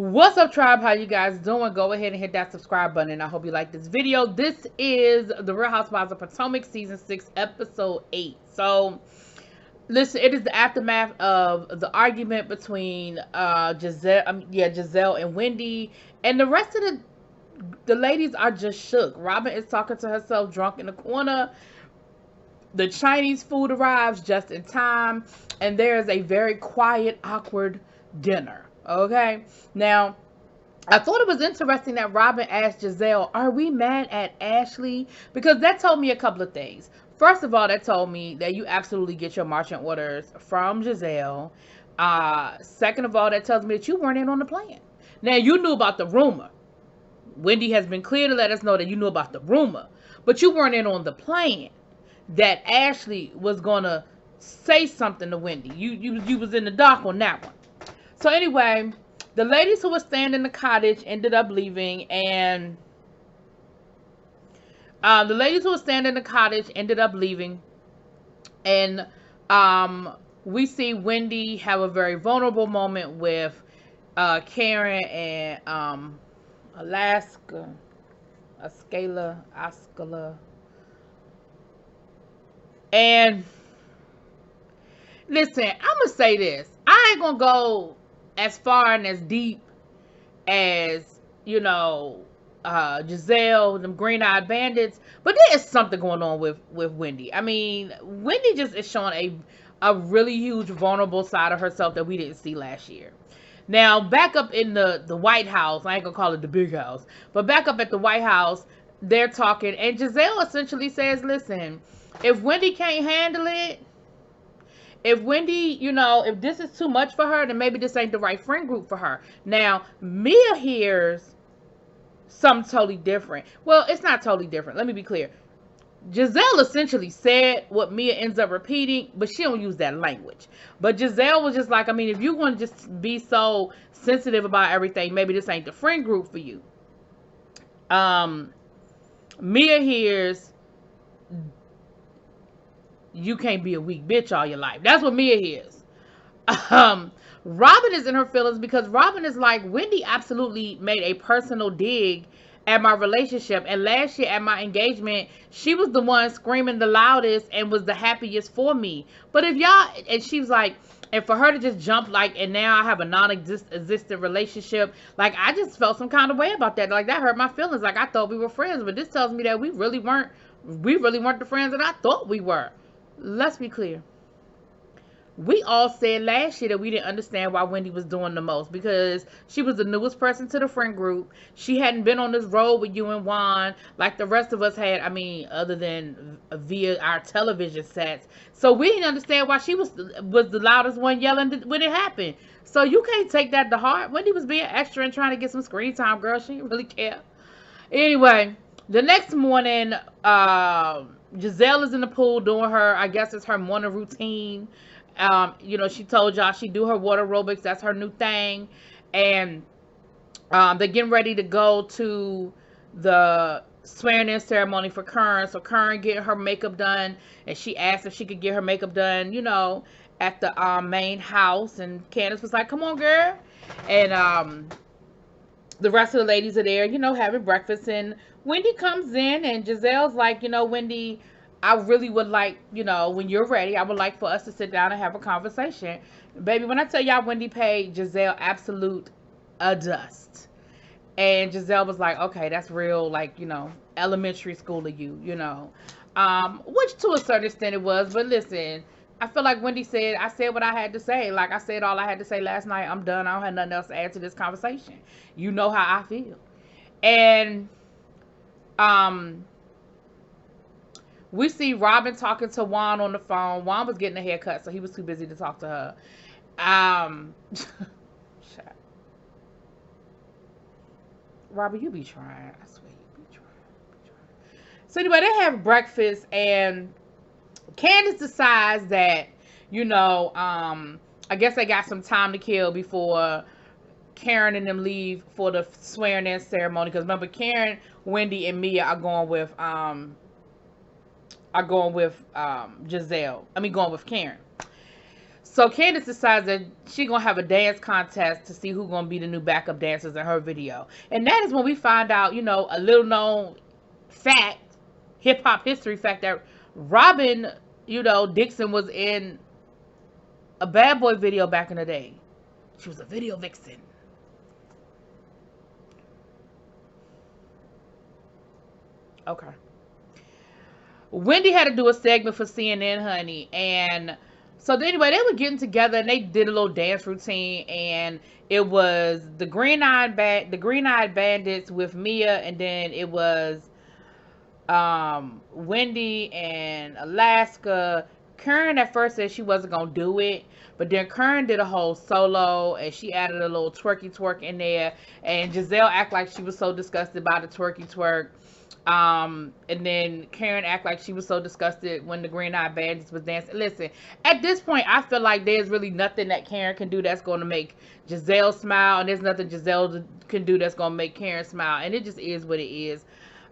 What's up, tribe? How you guys doing? Go ahead and hit that subscribe button, and I hope you like this video. This is the Real Housewives of Potomac season 6 episode 8. So listen, it is the aftermath of the argument between Giselle and Wendy, and the rest of the ladies are just shook. Robin is talking to herself drunk in the corner. The Chinese food arrives just in time, and there is a very quiet, awkward dinner. Okay, now I thought it was interesting that Robin asked Giselle, "Are we mad at Ashley?" Because that told me a couple of things. First of all, that told me that you absolutely get your marching orders from Giselle. Second of all, that tells me that you weren't in on the plan. Now, you knew about the rumor. Wendy has been clear to let us know that you knew about the rumor, but you weren't in on the plan that Ashley was gonna say something to Wendy. You was in the dark on that one. So anyway, the ladies who were staying in the cottage ended up leaving, and and we see Wendy have a very vulnerable moment with Karen and Askala. And listen, I'm gonna say this. I ain't gonna go as far and as deep as, Giselle, them green-eyed bandits, but there is something going on with Wendy. I mean, Wendy just is showing a really huge vulnerable side of herself that we didn't see last year. Now, back up in the White House, I ain't gonna call it the big house, but back up at the White House, they're talking, and Giselle essentially says, listen, if Wendy can't handle it, if Wendy, if this is too much for her, then maybe this ain't the right friend group for her. Now, Mia hears something totally different. Well, it's not totally different. Let me be clear. Giselle essentially said what Mia ends up repeating, but she don't use that language. But Giselle was just like, I mean, if you want to just be so sensitive about everything, maybe this ain't the friend group for you. Mia hears, you can't be a weak bitch all your life. That's what Mia hears. Robin is in her feelings because Robin is like, Wendy absolutely made a personal dig at my relationship. And last year at my engagement, she was the one screaming the loudest and was the happiest for me. But if y'all, and she was like, and for her to just jump like, and now I have a non-existent relationship, like I just felt some kind of way about that. Like that hurt my feelings. Like I thought we were friends, but this tells me that we really weren't the friends that I thought we were. Let's be clear. We all said last year that we didn't understand why Wendy was doing the most because she was the newest person to the friend group. She hadn't been on this road with you and Juan like the rest of us had. I mean, other than via our television sets. So we didn't understand why she was the loudest one yelling when it happened. So you can't take that to heart. Wendy was being extra and trying to get some screen time, girl. She didn't really care. Anyway, the next morning, Giselle is in the pool doing her, I guess it's her morning routine. She told y'all she do her water aerobics. That's her new thing. And they're getting ready to go to the swearing in ceremony for Karen. So Karen getting her makeup done, and she asked if she could get her makeup done, at the main house. And Candace was like, come on, girl. And the rest of the ladies are there, having breakfast. And Wendy comes in, and Giselle's like, Wendy, I really would like, when you're ready, I would like for us to sit down and have a conversation. Baby, when I tell y'all, Wendy paid Giselle absolute dust. And Giselle was like, okay, that's real, like, elementary school of you, which to a certain extent it was. But listen, I feel like Wendy said, I said what I had to say. Like I said all I had to say last night. I'm done. I don't have nothing else to add to this conversation. You know how I feel. And we see Robin talking to Juan on the phone. Juan was getting a haircut, so he was too busy to talk to her. Robin, you be trying. I swear you be trying. So anyway, they have breakfast, and Candace decides that, I guess they got some time to kill before Karen and them leave for the swearing in ceremony. Because remember, Karen, Wendy, and Mia are going with Giselle. Going with Karen. So Candace decides that she gonna have a dance contest to see who gonna be the new backup dancers in her video. And that is when we find out, a little known fact, hip hop history fact, that Robin, Dixon was in a Bad Boy video back in the day. She was a video vixen. Okay. Wendy had to do a segment for CNN, honey, and so anyway, they were getting together and they did a little dance routine, and it was the Green-Eyed Bandits with Mia, and then it was Wendy and Alaska. Karen at first said she wasn't gonna do it, but then Karen did a whole solo and she added a little twerky twerk in there, and Giselle act like she was so disgusted by the twerky twerk. And then Karen act like she was so disgusted when the Green-Eyed Bandits was dancing. Listen, at this point, I feel like there's really nothing that Karen can do that's going to make Giselle smile, and there's nothing Giselle can do that's going to make Karen smile, and it just is what it is.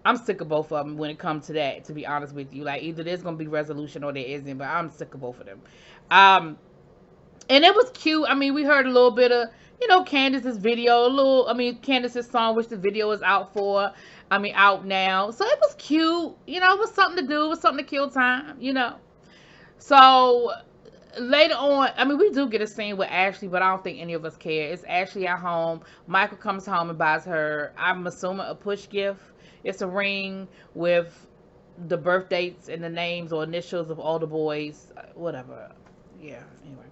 I'm sick of both of them when it comes to that, to be honest with you. Like, either there's going to be resolution or there isn't, but I'm sick of both of them. And it was cute. I mean, we heard a little bit of, Candace's video, Candace's song, which the video is out for. Out now. So it was cute. It was something to do. It was something to kill time, So later on, we do get a scene with Ashley, but I don't think any of us care. It's Ashley at home. Michael comes home and buys her, I'm assuming, a push gift. It's a ring with the birth dates and the names or initials of all the boys. Whatever. Yeah, anyway.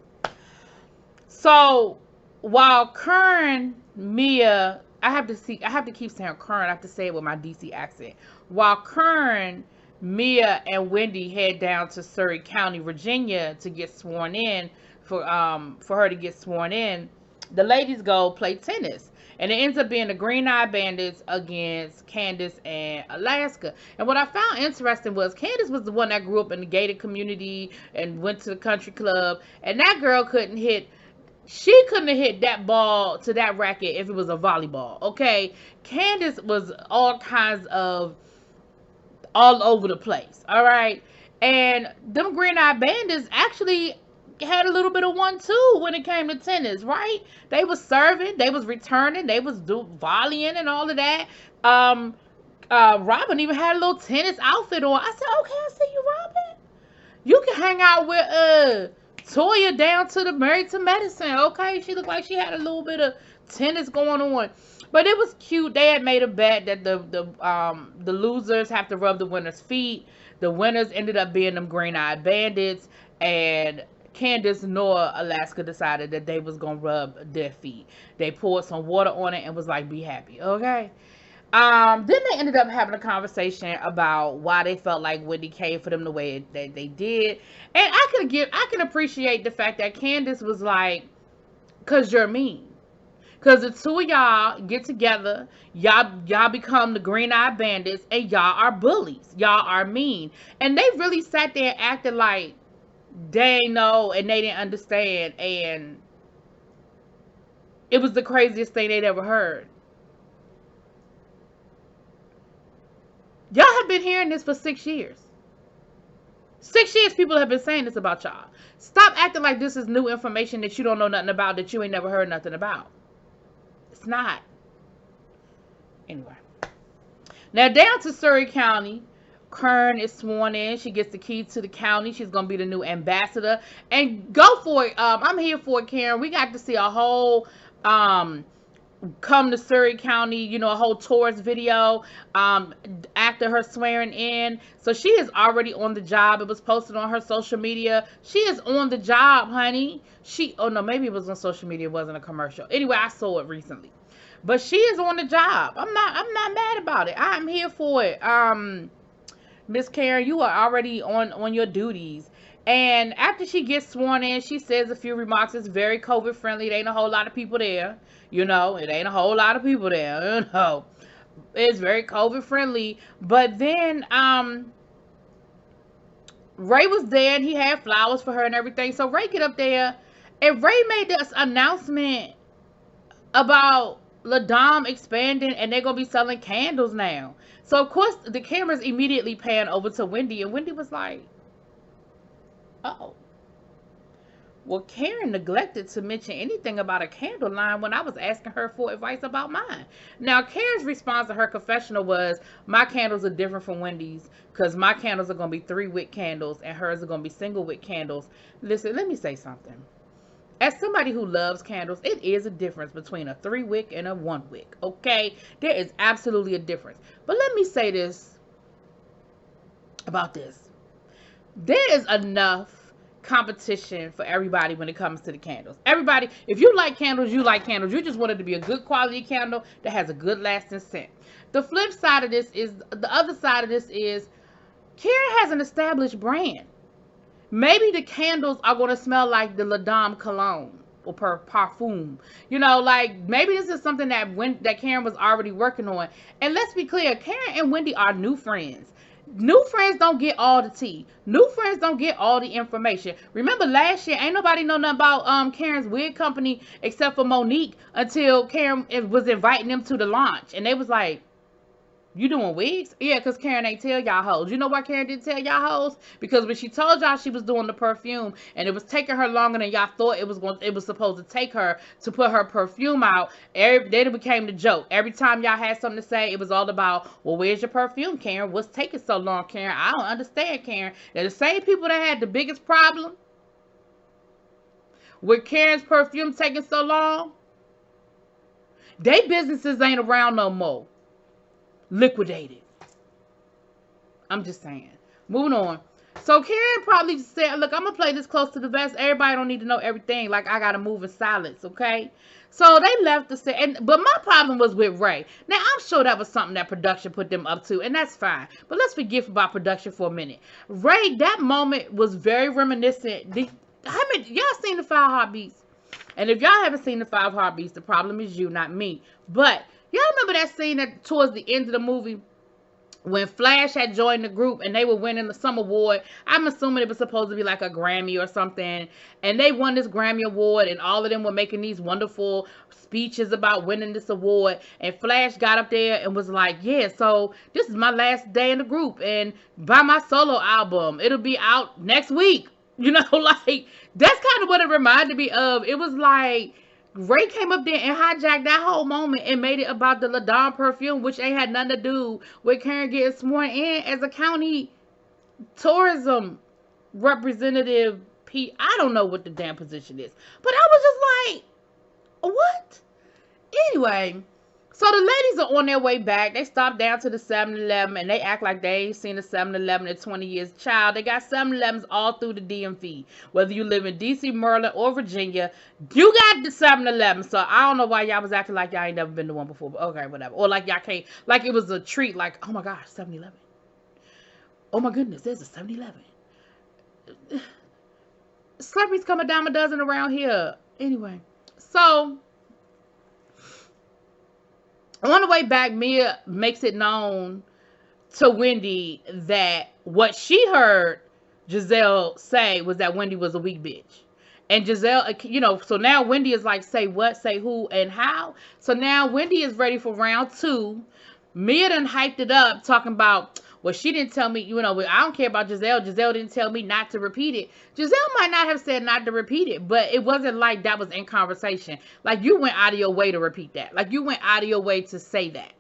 So while Kern, Mia, I have to keep saying Kern. I have to say it with my DC accent. While Kern, Mia, and Wendy head down to Surrey County, Virginia to get sworn in, for her to get sworn in, the ladies go play tennis. And it ends up being the Green-Eyed Bandits against Candace and Alaska. And what I found interesting was Candace was the one that grew up in the gated community and went to the country club. And that girl couldn't have hit that ball to that racket if it was a volleyball, okay? Candace was all kinds of all over the place, all right? And them Green-Eyed Bandits actually had a little bit of one too when it came to tennis, right? They was serving, they was returning, they was volleying and all of that. Robin even had a little tennis outfit on. I said, okay, I see you, Robin. You can hang out with Toya down to the Married to Medicine, okay? She looked like she had a little bit of tennis going on. But it was cute. They had made a bet that the losers have to rub the winners' feet. The winners ended up being them Green-Eyed Bandits, and Candace nor Alaska decided that they was gonna rub their feet. They poured some water on it and was like, be happy, okay? Then they ended up having a conversation about why they felt like Wendy came for them the way that they did. And I can appreciate the fact that Candace was like, cause you're mean. Cause the two of y'all get together, y'all become the Green-Eyed Bandits, and y'all are bullies. Y'all are mean. And they really sat there and acted like they know and they didn't understand, and it was the craziest thing they'd ever heard. Y'all have been hearing this for 6 years. 6 years people have been saying this about y'all. Stop acting like this is new information that you don't know nothing about, that you ain't never heard nothing about. It's not. Anyway. Now down to Surrey County. Kern is sworn in. She gets the key to the county. She's going to be the new ambassador. And go for it. I'm here for it, Karen. We got to see a whole come to Surrey County, a whole tourist video after her swearing in. So she is already on the job. It was posted on her social media. She is on the job, honey. Oh no, maybe it was on social media. It wasn't a commercial. Anyway, I saw it recently. But she is on the job. I'm not mad about it. I'm here for it. Miss Karen, you are already on your duties. And after she gets sworn in, she says a few remarks. It's very COVID friendly. It ain't a whole lot of people there. It ain't a whole lot of people there. It's very COVID friendly. But then Ray was there and he had flowers for her and everything. So Ray get up there and Ray made this announcement about LaDom expanding and they're going to be selling candles now. So, of course, the cameras immediately pan over to Wendy. And Wendy was like, oh, Well, Karen neglected to mention anything about a candle line when I was asking her for advice about mine. Now, Karen's response to her confessional was, my candles are different from Wendy's because my candles are going to be 3-wick candles and hers are going to be single-wick candles. Listen, let me say something. As somebody who loves candles, it is a difference between a 3-wick and a 1-wick, okay? There is absolutely a difference. But let me say this about this. There is enough competition for everybody when it comes to the candles. Everybody, if you like candles, you like candles. You just want it to be a good quality candle that has a good lasting scent. The flip side of this is, the other side of this is, Karen has an established brand. Maybe the candles are going to smell like the La Dame cologne or parfum. You know, like maybe this is something that Karen was already working on. And let's be clear, Karen and Wendy are new friends. New friends don't get all the tea. New friends don't get all the information. Remember last year, ain't nobody know nothing about Karen's wig company except for Monique until Karen was inviting them to the launch. And they was like, you doing wigs? Yeah, because Karen ain't tell y'all hoes. You know why Karen didn't tell y'all hoes? Because when she told y'all she was doing the perfume and it was taking her longer than y'all thought it was supposed to take her to put her perfume out, then it became the joke. Every time y'all had something to say, it was all about, well, where's your perfume, Karen? What's taking so long, Karen? I don't understand, Karen. They're the same people that had the biggest problem with Karen's perfume taking so long. They businesses ain't around no more. Liquidated. I'm just saying. Moving on. So Karen probably said, look, I'm going to play this close to the vest. Everybody don't need to know everything. Like, I got to move in silence, okay? So they left the set. But my problem was with Ray. Now, I'm sure that was something that production put them up to, and that's fine. But let's forget about production for a minute. Ray, that moment was very reminiscent. Y'all seen the 5 Heartbeats? And if y'all haven't seen the 5 Heartbeats, the problem is you, not me. But y'all remember that scene towards the end of the movie when Flash had joined the group and they were winning some award? I'm assuming it was supposed to be like a Grammy or something. And they won this Grammy award and all of them were making these wonderful speeches about winning this award. And Flash got up there and was like, yeah, so this is my last day in the group. And buy my solo album. It'll be out next week. You know, like, that's kind of what it reminded me of. It was like Ray came up there and hijacked that whole moment and made it about the La Dame perfume, which ain't had nothing to do with Karen getting sworn in as a county tourism representative. I don't know what the damn position is. But I was just like, what? Anyway, so the ladies are on their way back. They stop down to the 7-Eleven and they act like they ain't seen a 7-Eleven in 20 years. Child, they got 7-Elevens all through the DMV. Whether you live in DC, Maryland, or Virginia, you got the 7-Eleven. So I don't know why y'all was acting like y'all ain't never been to one before. But okay, whatever. Or like y'all can't, like it was a treat. Like, oh my gosh, 7-Eleven. Oh my goodness, there's a 7-Eleven. Slurpees come a dime a dozen around here. Anyway, so on the way back, Mia makes it known to Wendy that what she heard Giselle say was that Wendy was a weak bitch. And Giselle, you know, so now Wendy is like, say what, say who, and how. So now Wendy is ready for round 2. Mia done hyped it up, talking about, well, she didn't tell me, you know, I don't care about Giselle. Giselle didn't tell me not to repeat it. Giselle might not have said not to repeat it, but it wasn't like that was in conversation. Like, you went out of your way to repeat that. Like, you went out of your way to say that.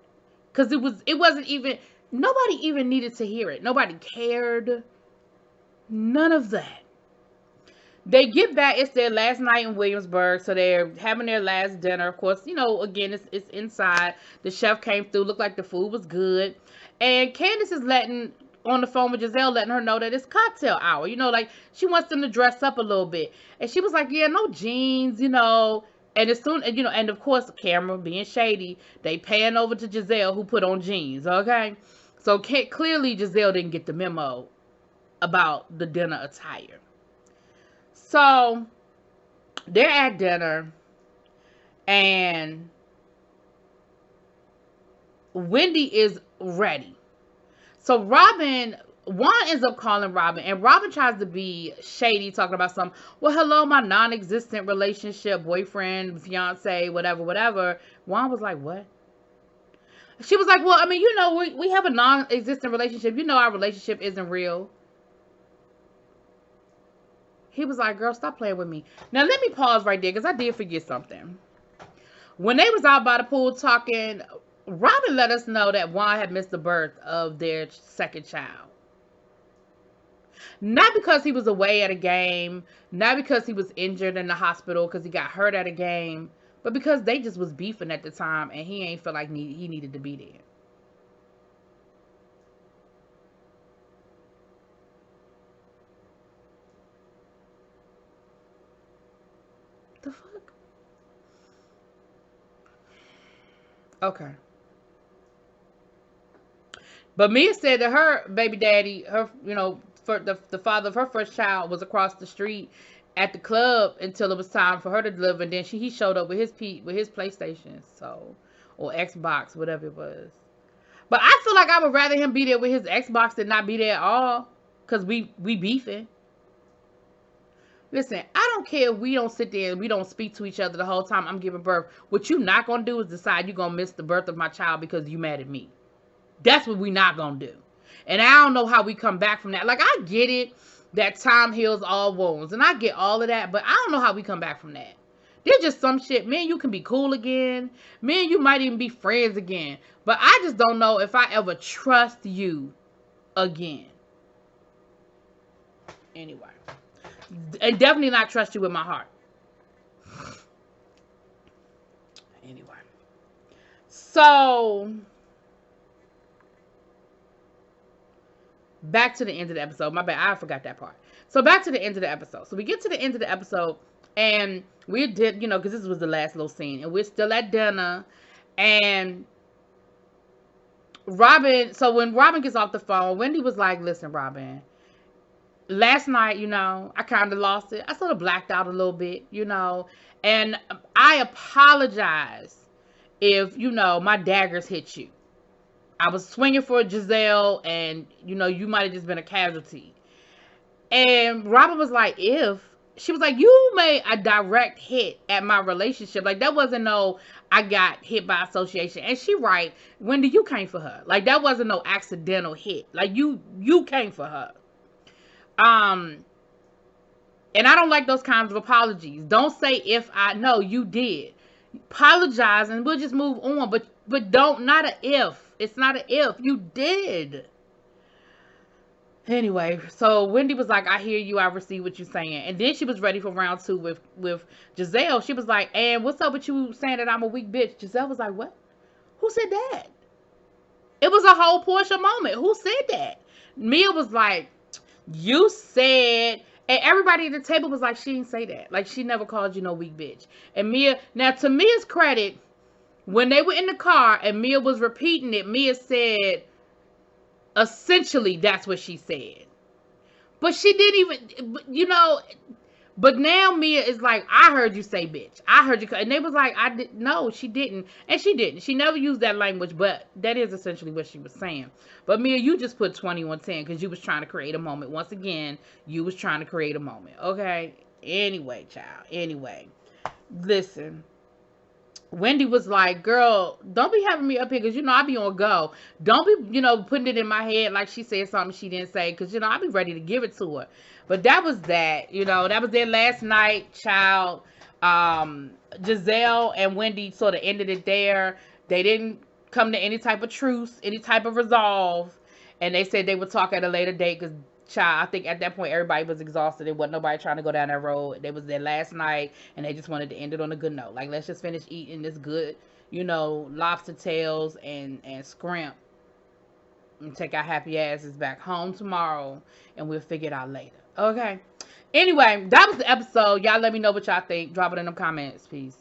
Because it wasn't even, nobody even needed to hear it. Nobody cared. None of that. They get back. It's their last night in Williamsburg, so they're having their last dinner. Of course, you know, again, it's inside. The chef came through, looked like the food was good. And Candace is on the phone with Giselle, letting her know that it's cocktail hour. You know, like, she wants them to dress up a little bit. And she was like, yeah, no jeans, you know. And as soon, you know, and of course, the camera being shady, they pan over to Giselle, who put on jeans, okay? So clearly, Giselle didn't get the memo about the dinner attire. So they're at dinner, and Wendy is ready. So Juan ends up calling Robin, and Robin tries to be shady, talking about well, hello, my non-existent relationship, boyfriend, fiance, whatever. Juan was like, what? She was like, well, I mean, you know, we have a non-existent relationship. You know, our relationship isn't real. He was like, girl, stop playing with me. Now, let me pause right there because I did forget something. When they was out by the pool talking, Robin let us know that Juan had missed the birth of their second child. Not because he was away at a game, not because he was injured in the hospital because he got hurt at a game, but because they just was beefing at the time and he ain't feel like he needed to be there. The fuck? Okay. But Mia said that her baby daddy, for the father of her first child, was across the street at the club until it was time for her to deliver, and then he showed up with his PlayStation, or Xbox, whatever it was. But I feel like I would rather him be there with his Xbox than not be there at all, cause we beefing. Listen, I don't care if we don't sit there and we don't speak to each other the whole time I'm giving birth. What you not gonna do is decide you're gonna miss the birth of my child because you mad at me. That's what we not gonna do. And I don't know how we come back from that. Like, I get it that time heals all wounds, and I get all of that, but I don't know how we come back from that. There's just some shit. Me and you can be cool again. Me and you might even be friends again. But I just don't know if I ever trust you again. Anyway. And definitely not trust you with my heart. Anyway. So, back to the end of the episode. My bad, I forgot that part. So back to the end of the episode. So we get to the end of the episode, and we did, because this was the last little scene, and we're still at dinner, and Robin, so when Robin gets off the phone, Wendy was like, listen, Robin, last night, I kind of lost it. I sort of blacked out a little bit, and I apologize if, my daggers hit you. I was swinging for Giselle, and, you might have just been a casualty. And Robin was like, she was like, you made a direct hit at my relationship. Like, that wasn't no, I got hit by association. And she right, Wendy, you came for her. Like, that wasn't no accidental hit. Like, you came for her. And I don't like those kinds of apologies. Don't say if I know you did. Apologize and we'll just move on. But not a if. It's not an if. You did. Anyway, so Wendy was like, I hear you. I receive what you're saying. And then she was ready for round 2 with Giselle. She was like, and what's up with you saying that I'm a weak bitch? Giselle was like, what? Who said that? It was a whole Portia moment. Who said that? Mia was like, you said, and everybody at the table was like, she didn't say that. Like, she never called you no weak bitch. And Mia, now to Mia's credit, when they were in the car and Mia was repeating it, Mia said, essentially, that's what she said. But she didn't even, but now Mia is like, I heard you say bitch. I heard you. And they was like, no, she didn't. And she didn't. She never used that language, but that is essentially what she was saying. But Mia, you just put 20 on 10 because you was trying to create a moment. Once again, you was trying to create a moment. Okay? Anyway, child. Anyway. Listen. Wendy was like, girl, don't be having me up here because, I be on go. Don't be, putting it in my head like she said something she didn't say because, I be ready to give it to her. But that was that. That was their last night, child. Giselle and Wendy sort of ended it there. They didn't come to any type of truce, any type of resolve. And they said they would talk at a later date because, child, I think at that point everybody was exhausted. There wasn't nobody trying to go down that road. It was their last night and they just wanted to end it on a good note. Like, let's just finish eating this good, lobster tails and scrimp and take our happy asses back home tomorrow and we'll figure it out later. Okay? Anyway, that was the episode. Y'all let me know what y'all think. Drop it in the comments. Peace.